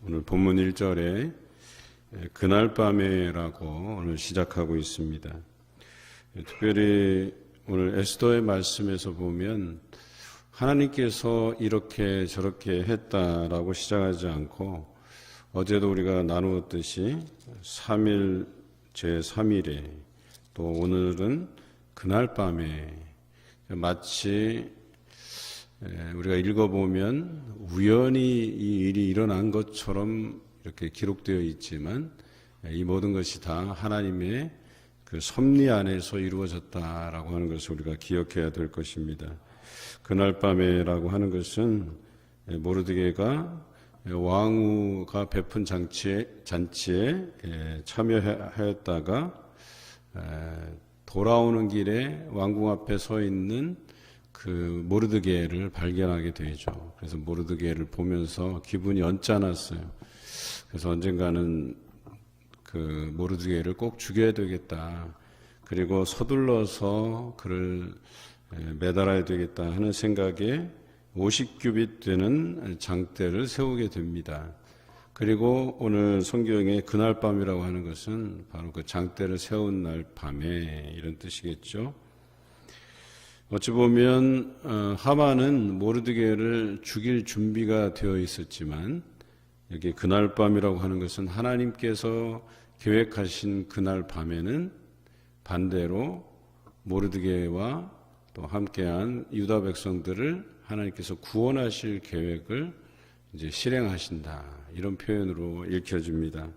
오늘 본문 1절에 그날 밤에라고 오늘 시작하고 있습니다. 특별히 오늘 에스더의 말씀에서 보면 하나님께서 이렇게 저렇게 했다라고 시작하지 않고 어제도 우리가 나누었듯이 3일 제3일에 또 오늘은 그날 밤에 마치 우리가 읽어보면 우연히 이 일이 일어난 것처럼 이렇게 기록되어 있지만 이 모든 것이 다 하나님의 그 섭리 안에서 이루어졌다라고 하는 것을 우리가 기억해야 될 것입니다. 그날 밤에라고 하는 것은 모르드게가 왕후가 베푼 잔치에 참여하였다가 돌아오는 길에 왕궁 앞에 서 있는 그 모르드게를 발견하게 되죠. 그래서 모르드게를 보면서 기분이 언짢았어요. 그래서 언젠가는 그 모르드게를 꼭 죽여야 되겠다. 그리고 서둘러서 그를 매달아야 되겠다 하는 생각에 50규빗 되는 장대를 세우게 됩니다. 그리고 오늘 성경에 그날 밤이라고 하는 것은 바로 그 장대를 세운 날 밤에 이런 뜻이겠죠. 어찌 보면 하만은 모르드게를 죽일 준비가 되어 있었지만 여기 그날 밤이라고 하는 것은 하나님께서 계획하신 그날 밤에는 반대로 모르드게와 또 함께한 유다 백성들을 하나님께서 구원하실 계획을 이제 실행하신다. 이런 표현으로 읽혀집니다.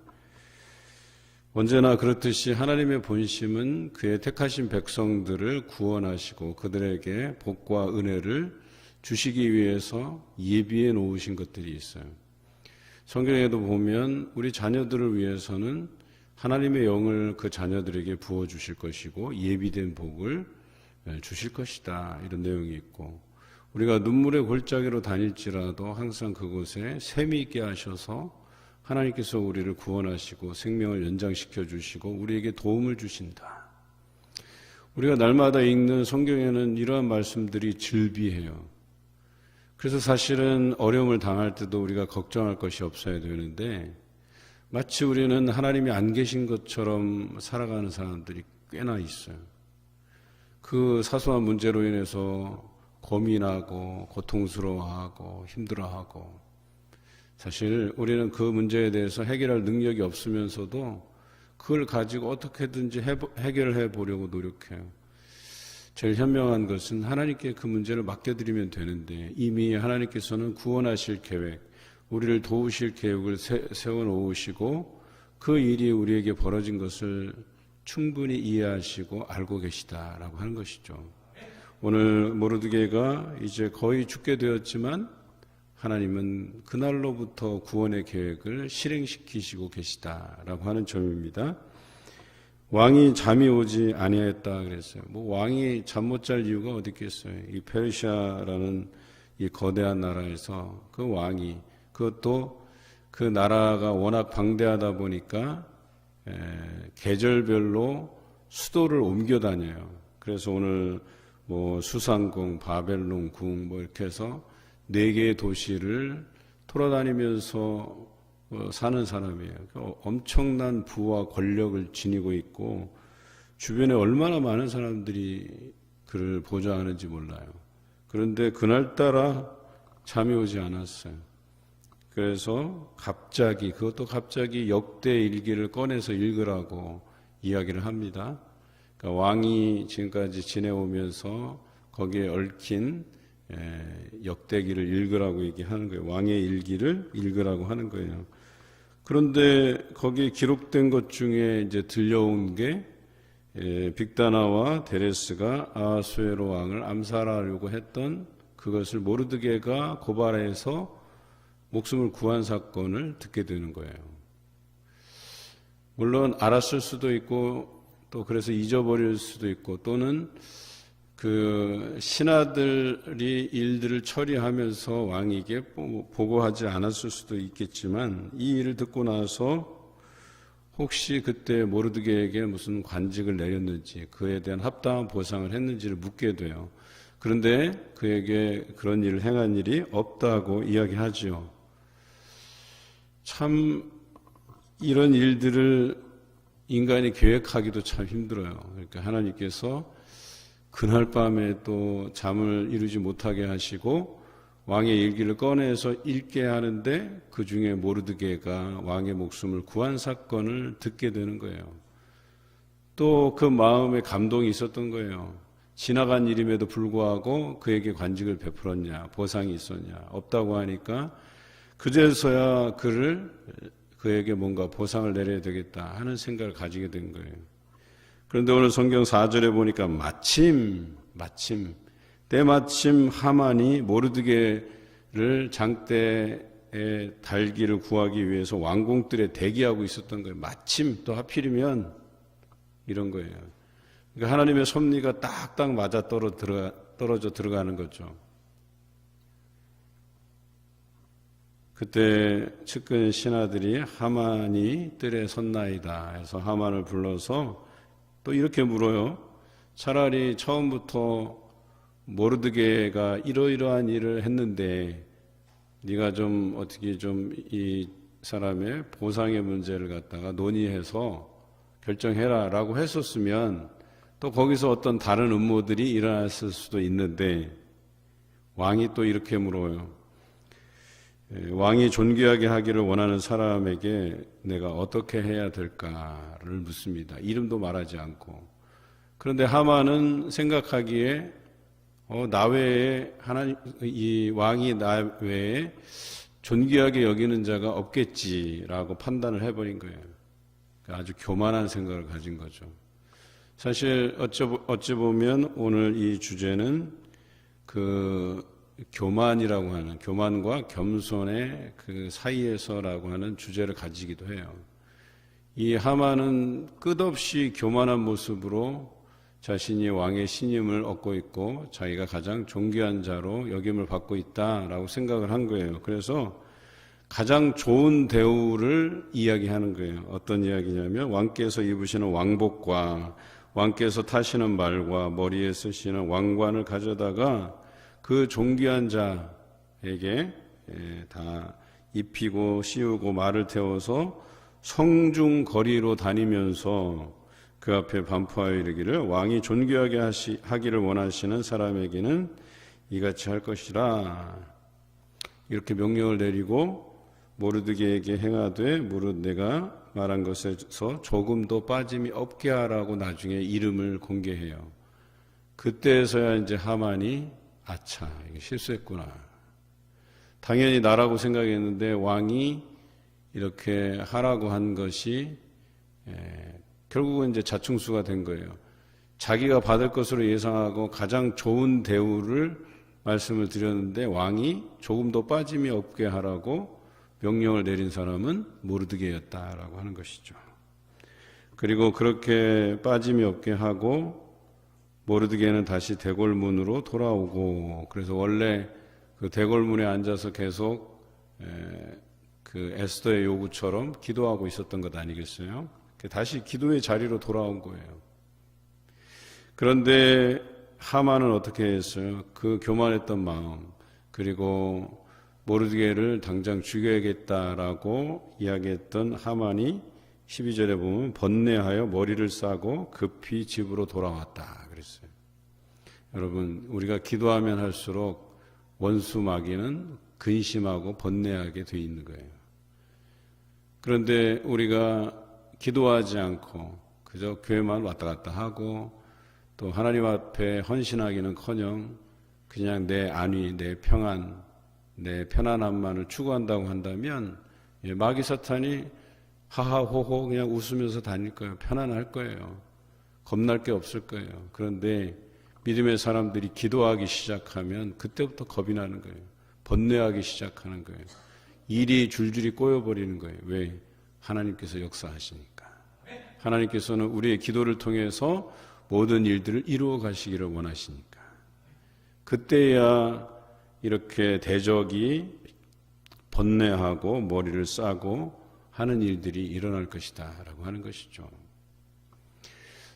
언제나 그렇듯이 하나님의 본심은 그의 택하신 백성들을 구원하시고 그들에게 복과 은혜를 주시기 위해서 예비해 놓으신 것들이 있어요. 성경에도 보면 우리 자녀들을 위해서는 하나님의 영을 그 자녀들에게 부어주실 것이고 예비된 복을 주실 것이다. 이런 내용이 있고 우리가 눈물의 골짜기로 다닐지라도 항상 그곳에 샘이 있게 하셔서 하나님께서 우리를 구원하시고 생명을 연장시켜 주시고 우리에게 도움을 주신다. 우리가 날마다 읽는 성경에는 이러한 말씀들이 즐비해요. 그래서 사실은 어려움을 당할 때도 우리가 걱정할 것이 없어야 되는데 마치 우리는 하나님이 안 계신 것처럼 살아가는 사람들이 꽤나 있어요. 그 사소한 문제로 인해서 고민하고 고통스러워하고 힘들어하고 사실 우리는 그 문제에 대해서 해결할 능력이 없으면서도 그걸 가지고 어떻게든지 해결해 보려고 노력해요. 제일 현명한 것은 하나님께 그 문제를 맡겨드리면 되는데 이미 하나님께서는 구원하실 계획, 우리를 도우실 계획을 세워놓으시고 그 일이 우리에게 벌어진 것을 충분히 이해하시고 알고 계시다라고 하는 것이죠. 오늘 모르드게가 이제 거의 죽게 되었지만 하나님은 그날로부터 구원의 계획을 실행시키시고 계시다라고 하는 점입니다. 왕이 잠이 오지 아니했다 그랬어요. 왕이 잠 못 잘 이유가 어디 있겠어요? 이 페르시아라는 이 거대한 나라에서 그 왕이 그것도 그 나라가 워낙 방대하다 보니까 계절별로 수도를 옮겨 다녀요. 그래서 오늘 수상궁, 바벨론궁 이렇게 해서 4개의 도시를 돌아다니면서 사는 사람이에요. 엄청난 부와 권력을 지니고 있고 주변에 얼마나 많은 사람들이 그를 보좌하는지 몰라요. 그런데 그날따라 잠이 오지 않았어요. 그래서 그것도 갑자기 역대 일기를 꺼내서 읽으라고 이야기를 합니다. 그러니까 왕이 지금까지 지내오면서 거기에 얽힌 역대기를 읽으라고 얘기하는 거예요. 왕의 일기를 읽으라고 하는 거예요. 그런데 거기에 기록된 것 중에 이제 들려온 게 빅다나와 데레스가 아하수에로 왕을 암살하려고 했던 그것을 모르드게가 고발해서 목숨을 구한 사건을 듣게 되는 거예요. 물론 알았을 수도 있고 또 그래서 잊어버릴 수도 있고 또는 그 신하들이 일들을 처리하면서 왕에게 보고하지 않았을 수도 있겠지만 이 일을 듣고 나서 혹시 그때 모르드게에게 무슨 관직을 내렸는지 그에 대한 합당한 보상을 했는지를 묻게 돼요. 그런데 그에게 그런 일을 행한 일이 없다고 이야기하지요. 참 이런 일들을 인간이 계획하기도 참 힘들어요. 그러니까 하나님께서 그날 밤에 또 잠을 이루지 못하게 하시고 왕의 일기를 꺼내서 읽게 하는데 그 중에 모르드게가 왕의 목숨을 구한 사건을 듣게 되는 거예요. 또 그 마음에 감동이 있었던 거예요. 지나간 일임에도 불구하고 그에게 관직을 베풀었냐, 보상이 있었냐, 없다고 하니까 그제서야 그에게 뭔가 보상을 내려야 되겠다 하는 생각을 가지게 된 거예요. 그런데 오늘 성경 4절에 보니까 때마침 하만이 모르드게를 장대에 달기를 구하기 위해서 왕궁들에 대기하고 있었던 거예요. 마침 또 하필이면 이런 거예요. 그러니까 하나님의 섭리가 딱딱 맞아 떨어져 들어가는 거죠. 그때 측근 신하들이 하만이 뜰에 섰나이다 해서 하만을 불러서 또 이렇게 물어요. 차라리 처음부터 모르드게가 이러이러한 일을 했는데 네가 좀 어떻게 좀 이 사람의 보상의 문제를 갖다가 논의해서 결정해라 라고 했었으면 또 거기서 어떤 다른 음모들이 일어났을 수도 있는데 왕이 또 이렇게 물어요. 왕이 존귀하게 하기를 원하는 사람에게 내가 어떻게 해야 될까를 묻습니다. 이름도 말하지 않고. 그런데 하만은 생각하기에 나 외에 이 왕이 나 외에 존귀하게 여기는 자가 없겠지라고 판단을 해버린 거예요. 아주 교만한 생각을 가진 거죠. 사실 어찌 보면 오늘 이 주제는 그 교만이라고 하는, 교만과 겸손의 그 사이에서라고 하는 주제를 가지기도 해요. 이 하만은 끝없이 교만한 모습으로 자신이 왕의 신임을 얻고 있고 자기가 가장 존귀한 자로 여김을 받고 있다라고 생각을 한 거예요. 그래서 가장 좋은 대우를 이야기하는 거예요. 어떤 이야기냐면 왕께서 입으시는 왕복과 왕께서 타시는 말과 머리에 쓰시는 왕관을 가져다가 그 존귀한 자에게 다 입히고 씌우고 말을 태워서 성중 거리로 다니면서 그 앞에 반포하여 이르기를 왕이 존귀하게 하기를 원하시는 사람에게는 이같이 할 것이라 이렇게 명령을 내리고 모르드게에게 행하되 무릇 내가 말한 것에서 조금도 빠짐이 없게 하라고 나중에 이름을 공개해요. 그때서야 이제 하만이 아차 이게 실수했구나. 당연히 나라고 생각했는데 왕이 이렇게 하라고 한 것이 결국은 이제 자충수가 된 거예요. 자기가 받을 것으로 예상하고 가장 좋은 대우를 말씀을 드렸는데 왕이 조금도 빠짐이 없게 하라고 명령을 내린 사람은 모르드게였다라고 하는 것이죠. 그리고 그렇게 빠짐이 없게 하고 모르드게는 다시 대궐문으로 돌아오고 그래서 원래 그 대궐문에 앉아서 계속 그 에스더의 요구처럼 기도하고 있었던 것 아니겠어요? 다시 기도의 자리로 돌아온 거예요. 그런데 하만은 어떻게 했어요? 그 교만했던 마음 그리고 모르드게를 당장 죽여야겠다라고 이야기했던 하만이 12절에 보면 번뇌하여 머리를 싸고 급히 집으로 돌아왔다 그랬어요. 여러분 우리가 기도하면 할수록 원수 마귀는 근심하고 번뇌하게 돼 있는 거예요. 그런데 우리가 기도하지 않고 그저 교회만 왔다 갔다 하고 또 하나님 앞에 헌신하기는커녕 그냥 내 안위, 내 평안, 내 편안함만을 추구한다고 한다면 마귀 사탄이 하하호호 그냥 웃으면서 다닐 거예요. 편안할 거예요. 겁날 게 없을 거예요. 그런데 믿음의 사람들이 기도하기 시작하면 그때부터 겁이 나는 거예요. 번뇌하기 시작하는 거예요. 일이 줄줄이 꼬여버리는 거예요. 왜? 하나님께서 역사하시니까. 하나님께서는 우리의 기도를 통해서 모든 일들을 이루어 가시기를 원하시니까. 그때야 이렇게 대적이 번뇌하고 머리를 싸고 하는 일들이 일어날 것이다 라고 하는 것이죠.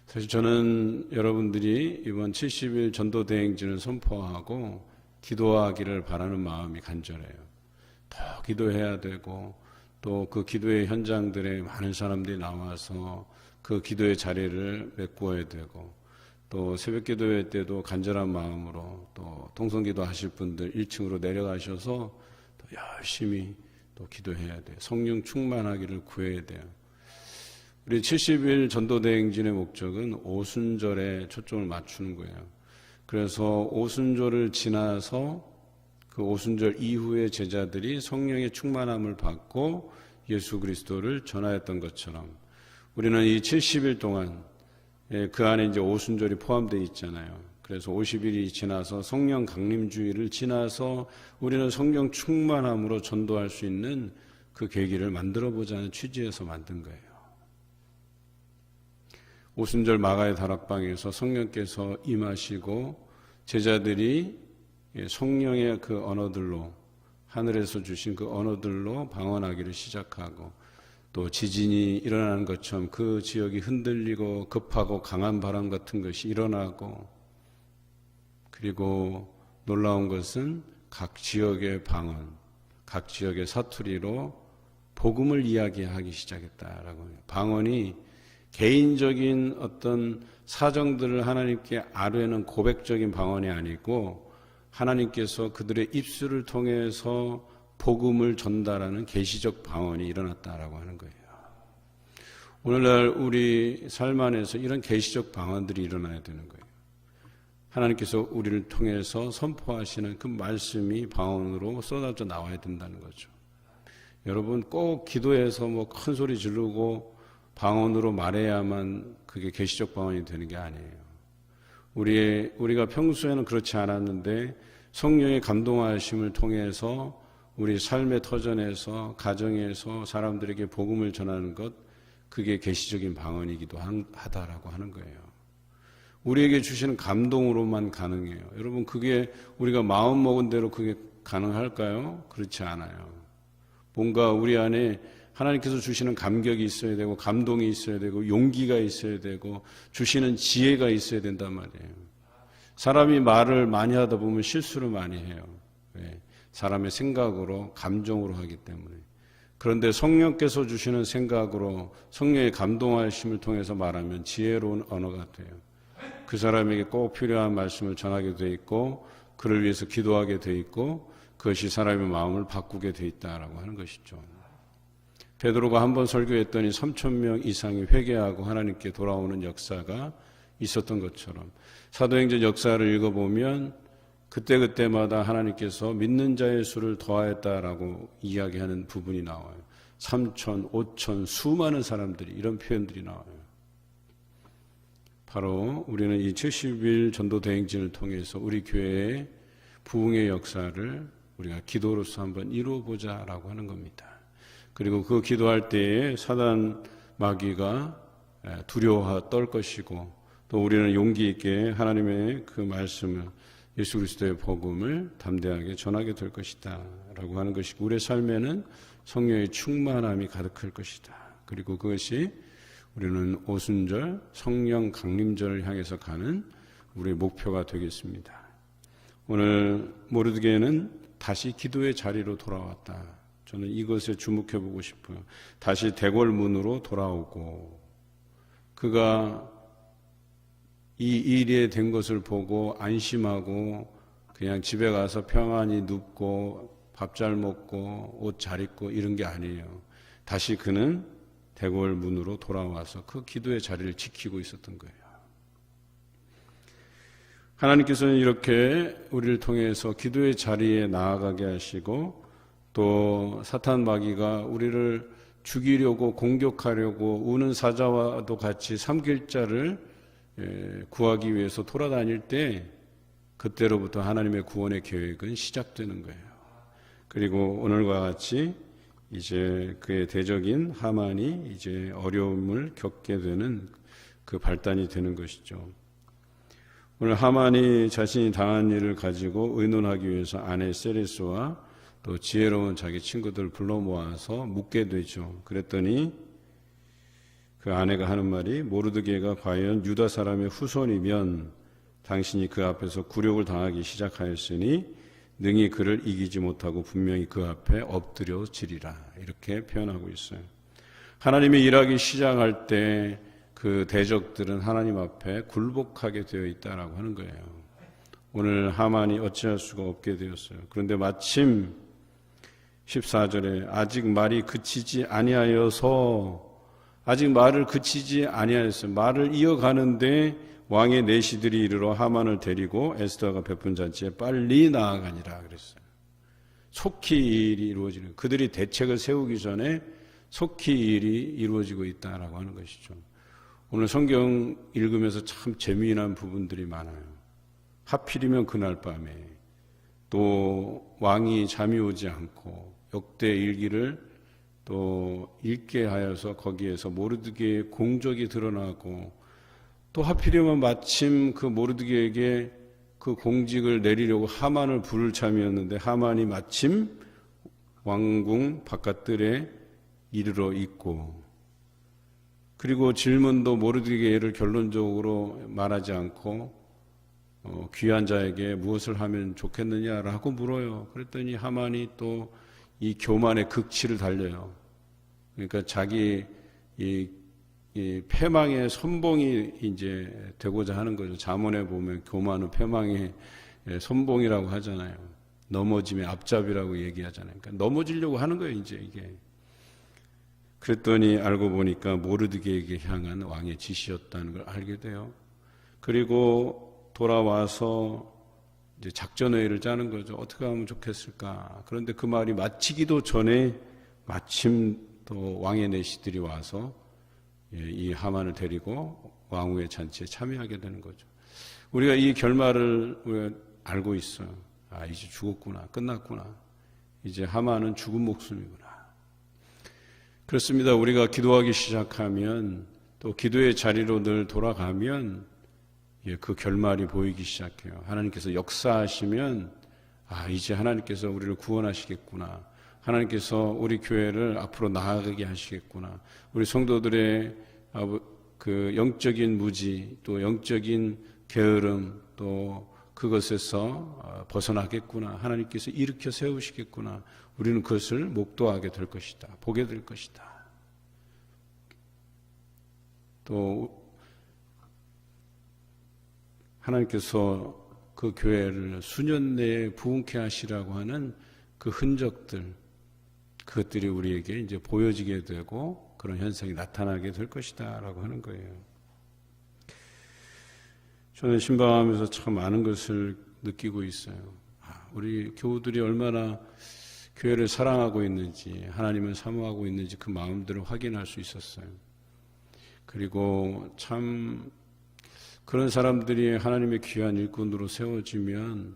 사실 저는 여러분들이 이번 70일 전도대행진을 선포하고 기도하기를 바라는 마음이 간절해요. 더 기도해야 되고 또 그 기도의 현장들에 많은 사람들이 나와서 그 기도의 자리를 메꾸어야 되고, 또 새벽 기도회 때도 간절한 마음으로 또 통성기도 하실 분들 1층으로 내려가셔서 또 열심히 또 기도해야 돼요. 성령 충만하기를 구해야 돼요. 우리 70일 전도대행진의 목적은 오순절에 초점을 맞추는 거예요. 그래서 오순절을 지나서 그 오순절 이후에 제자들이 성령의 충만함을 받고 예수 그리스도를 전하였던 것처럼 우리는 이 70일 동안 그 안에 이제 오순절이 포함되어 있잖아요. 그래서 50일이 지나서 성령 강림주의를 지나서 우리는 성령 충만함으로 전도할 수 있는 그 계기를 만들어 보자는 취지에서 만든 거예요. 오순절 마가의 다락방에서 성령께서 임하시고 제자들이 성령의 그 언어들로 하늘에서 주신 그 언어들로 방언하기를 시작하고 또 지진이 일어나는 것처럼 그 지역이 흔들리고 급하고 강한 바람 같은 것이 일어나고 그리고 놀라운 것은 각 지역의 방언, 각 지역의 사투리로 복음을 이야기하기 시작했다라고 해요. 방언이 개인적인 어떤 사정들을 하나님께 아뢰는 고백적인 방언이 아니고 하나님께서 그들의 입술을 통해서 복음을 전달하는 계시적 방언이 일어났다라고 하는 거예요. 오늘날 우리 삶 안에서 이런 계시적 방언들이 일어나야 되는 거예요. 하나님께서 우리를 통해서 선포하시는 그 말씀이 방언으로 쏟아져 나와야 된다는 거죠. 여러분 꼭 기도해서 뭐 큰 소리 지르고 방언으로 말해야만 그게 계시적 방언이 되는 게 아니에요. 우리가 평소에는 그렇지 않았는데 성령의 감동하심을 통해서 우리 삶의 터전에서 가정에서 사람들에게 복음을 전하는 것, 그게 계시적인 방언이기도 하다라고 하는 거예요. 우리에게 주시는 감동으로만 가능해요. 여러분 그게 우리가 마음 먹은 대로 그게 가능할까요? 그렇지 않아요. 뭔가 우리 안에 하나님께서 주시는 감격이 있어야 되고 감동이 있어야 되고 용기가 있어야 되고 주시는 지혜가 있어야 된단 말이에요. 사람이 말을 많이 하다 보면 실수를 많이 해요. 왜? 사람의 생각으로 감정으로 하기 때문에. 그런데 성령께서 주시는 생각으로 성령의 감동하심을 통해서 말하면 지혜로운 언어가 돼요. 그 사람에게 꼭 필요한 말씀을 전하게 돼 있고 그를 위해서 기도하게 돼 있고 그것이 사람의 마음을 바꾸게 돼 있다라고 하는 것이죠. 베드로가 한번 설교했더니 3,000명 이상이 회개하고 하나님께 돌아오는 역사가 있었던 것처럼 사도행전 역사를 읽어보면 그때그때마다 하나님께서 믿는 자의 수를 더하였다라고 이야기하는 부분이 나와요. 3,000, 5,000 수많은 사람들이 이런 표현들이 나와요. 바로 우리는 이 70일 전도 대행진을 통해서 우리 교회의 부흥의 역사를 우리가 기도로서 한번 이루어보자라고 하는 겁니다. 그리고 그 기도할 때에 사단 마귀가 두려워 떨 것이고 또 우리는 용기 있게 하나님의 그 말씀을 예수 그리스도의 복음을 담대하게 전하게 될 것이다 라고 하는 것이고 우리의 삶에는 성령의 충만함이 가득할 것이다. 그리고 그것이 우리는 오순절 성령 강림절을 향해서 가는 우리의 목표가 되겠습니다. 오늘 모르드게는 다시 기도의 자리로 돌아왔다. 저는 이것에 주목해 보고 싶어요. 다시 대궐문으로 돌아오고 그가 이 일이 된 것을 보고 안심하고 그냥 집에 가서 평안히 눕고 밥 잘 먹고 옷 잘 입고 이런 게 아니에요. 다시 그는 대궐문으로 돌아와서 그 기도의 자리를 지키고 있었던 거예요. 하나님께서는 이렇게 우리를 통해서 기도의 자리에 나아가게 하시고 또 사탄 마귀가 우리를 죽이려고 공격하려고 우는 사자와도 같이 삼킬 자를 구하기 위해서 돌아다닐 때 그때로부터 하나님의 구원의 계획은 시작되는 거예요. 그리고 오늘과 같이 이제 그의 대적인 하만이 이제 어려움을 겪게 되는 그 발단이 되는 것이죠. 오늘 하만이 자신이 당한 일을 가지고 의논하기 위해서 아내 세레스와 또 지혜로운 자기 친구들 불러 모아서 묻게 되죠. 그랬더니 그 아내가 하는 말이 모르드게가 과연 유다 사람의 후손이면 당신이 그 앞에서 굴욕을 당하기 시작하였으니 능히 그를 이기지 못하고 분명히 그 앞에 엎드려지리라. 이렇게 표현하고 있어요. 하나님이 일하기 시작할 때 그 대적들은 하나님 앞에 굴복하게 되어 있다라고 하는 거예요. 오늘 하만이 어찌할 수가 없게 되었어요. 그런데 마침 14절에 아직 말이 그치지 아니하여서, 아직 말을 그치지 아니하였어요. 말을 이어가는데 왕의 내시들이 이르러 하만을 데리고 에스더가 베푼 잔치에 빨리 나아가니라 그랬어요. 속히 이 일이 이루어지는, 그들이 대책을 세우기 전에 속히 이 일이 이루어지고 있다라고 하는 것이죠. 오늘 성경 읽으면서 참 재미난 부분들이 많아요. 하필이면 그날 밤에 또 왕이 잠이 오지 않고 역대 일기를 또 읽게 하여서 거기에서 모르드게의 공적이 드러나고, 또 하필이면 마침 그 모르드게에게 그 공직을 내리려고 하만을 부를 참이었는데 하만이 마침 왕궁 바깥들에 이르러 있고, 그리고 질문도 모르드게를 결론적으로 말하지 않고 귀한 자에게 무엇을 하면 좋겠느냐라고 물어요. 그랬더니 하만이 또 이 교만의 극치를 달려요. 그러니까 자기 이 패망의 선봉이 이제 되고자 하는 거죠. 잠언에 보면 교만은 패망의 선봉이라고 하잖아요. 넘어짐의 앞잡이라고 얘기하잖아요. 그러니까 넘어지려고 하는 거예요, 이제 이게. 그랬더니 알고 보니까 모르드게에게 향한 왕의 지시였다는 걸 알게 돼요. 그리고 돌아와서 이제 작전회의를 짜는 거죠. 어떻게 하면 좋겠을까. 그런데 그 말이 마치기도 전에 마침 또 왕의 내시들이 와서 이 하만을 데리고 왕후의 잔치에 참여하게 되는 거죠. 우리가 이 결말을 우리가 알고 있어요. 아, 이제 죽었구나. 끝났구나. 이제 하만은 죽은 목숨이구나. 그렇습니다. 우리가 기도하기 시작하면, 또 기도의 자리로 늘 돌아가면 그 결말이 보이기 시작해요. 하나님께서 역사하시면, 아, 이제 하나님께서 우리를 구원하시겠구나. 하나님께서 우리 교회를 앞으로 나아가게 하시겠구나. 우리 성도들의 그 영적인 무지, 또 영적인 게으름, 또 그것에서 벗어나겠구나. 하나님께서 일으켜 세우시겠구나. 우리는 그것을 목도하게 될 것이다. 보게 될 것이다. 또 하나님께서 그 교회를 수년 내에 부흥케 하시라고 하는 그 흔적들, 그것들이 우리에게 이제 보여지게 되고 그런 현상이 나타나게 될 것이다 라고 하는 거예요. 저는 신방하면서 참 많은 것을 느끼고 있어요. 우리 교우들이 얼마나 교회를 사랑하고 있는지, 하나님을 사모하고 있는지 그 마음들을 확인할 수 있었어요. 그리고 참 그런 사람들이 하나님의 귀한 일꾼으로 세워지면,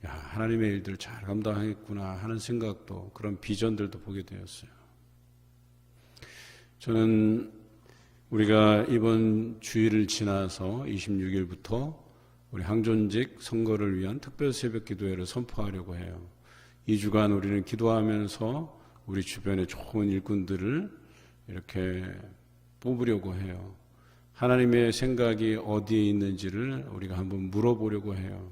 야, 하나님의 일들을 잘 감당하겠구나 하는 생각도, 그런 비전들도 보게 되었어요. 저는 우리가 이번 주일을 지나서 26일부터 우리 항존직 선거를 위한 특별 새벽 기도회를 선포하려고 해요. 2주간 우리는 기도하면서 우리 주변에 좋은 일꾼들을 이렇게 뽑으려고 해요. 하나님의 생각이 어디에 있는지를 우리가 한번 물어보려고 해요.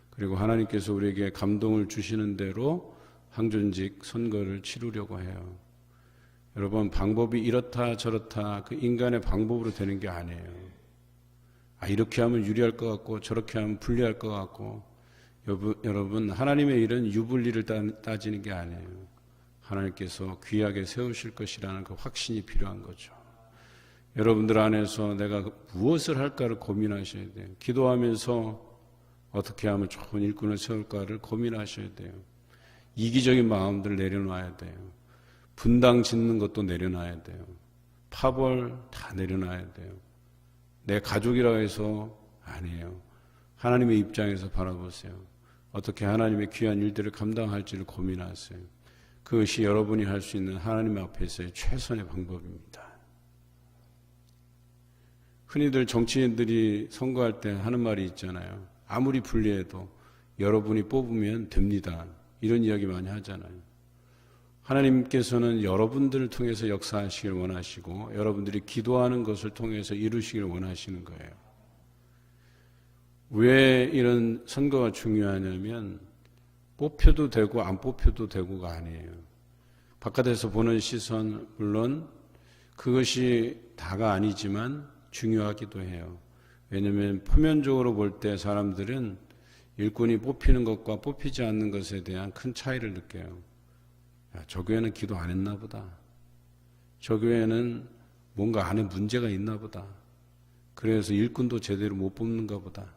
그리고 하나님께서 우리에게 감동을 주시는 대로 항존직 선거를 치르려고 해요. 여러분, 방법이 이렇다 저렇다 그 인간의 방법으로 되는 게 아니에요. 이렇게 하면 유리할 것 같고 저렇게 하면 불리할 것 같고, 여러분, 하나님의 일은 유불리를 따지는 게 아니에요. 하나님께서 귀하게 세우실 것이라는 그 확신이 필요한 거죠. 여러분들 안에서 내가 무엇을 할까를 고민하셔야 돼요. 기도하면서 어떻게 하면 좋은 일꾼을 세울까를 고민하셔야 돼요. 이기적인 마음들을 내려놔야 돼요. 분당 짓는 것도 내려놔야 돼요. 파벌 다 내려놔야 돼요. 내 가족이라 해서 아니에요. 하나님의 입장에서 바라보세요. 어떻게 하나님의 귀한 일들을 감당할지를 고민하세요. 그것이 여러분이 할 수 있는 하나님 앞에서의 최선의 방법입니다. 흔히들 정치인들이 선거할 때 하는 말이 있잖아요. 아무리 불리해도 여러분이 뽑으면 됩니다. 이런 이야기 많이 하잖아요. 하나님께서는 여러분들을 통해서 역사하시길 원하시고 여러분들이 기도하는 것을 통해서 이루시길 원하시는 거예요. 왜 이런 선거가 중요하냐면 뽑혀도 되고 안 뽑혀도 되고가 아니에요. 바깥에서 보는 시선, 물론 그것이 다가 아니지만 중요하기도 해요. 왜냐하면 표면적으로 볼 때 사람들은 일꾼이 뽑히는 것과 뽑히지 않는 것에 대한 큰 차이를 느껴요. 야, 저 교회는 기도 안 했나 보다. 저 교회는 뭔가 안에 문제가 있나 보다. 그래서 일꾼도 제대로 못 뽑는가 보다.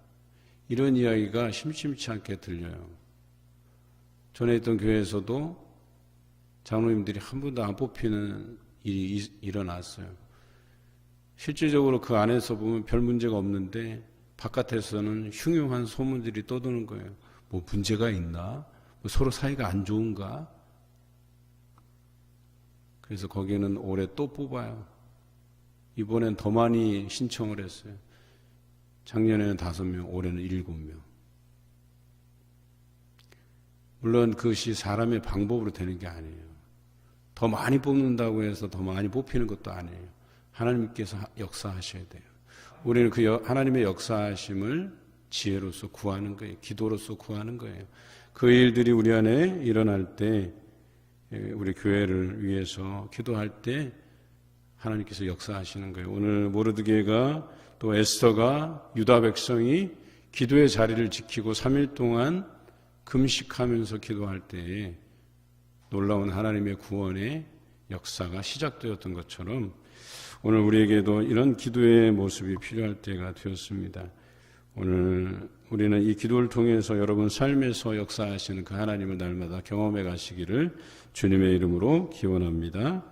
이런 이야기가 심심치 않게 들려요. 전에 있던 교회에서도 장로님들이 한 번도 안 뽑히는 일이 일어났어요. 실질적으로 그 안에서 보면 별 문제가 없는데 바깥에서는 흉흉한 소문들이 떠도는 거예요. 뭐 문제가 있나? 뭐 서로 사이가 안 좋은가? 그래서 거기는 올해 또 뽑아요. 이번엔 더 많이 신청을 했어요. 작년에는 5명, 올해는 7명. 물론 그것이 사람의 방법으로 되는 게 아니에요. 더 많이 뽑는다고 해서 더 많이 뽑히는 것도 아니에요. 하나님께서 역사하셔야 돼요. 우리는 그 하나님의 역사하심을 지혜로서 구하는 거예요. 기도로서 구하는 거예요. 그 일들이 우리 안에 일어날 때, 우리 교회를 위해서 기도할 때 하나님께서 역사하시는 거예요. 오늘 모르드게가 또 에스더가 유다 백성이 기도의 자리를 지키고 3일 동안 금식하면서 기도할 때에 놀라운 하나님의 구원의 역사가 시작되었던 것처럼 오늘 우리에게도 이런 기도의 모습이 필요할 때가 되었습니다. 오늘 우리는 이 기도를 통해서 여러분 삶에서 역사하시는 그 하나님을 날마다 경험해 가시기를 주님의 이름으로 기원합니다.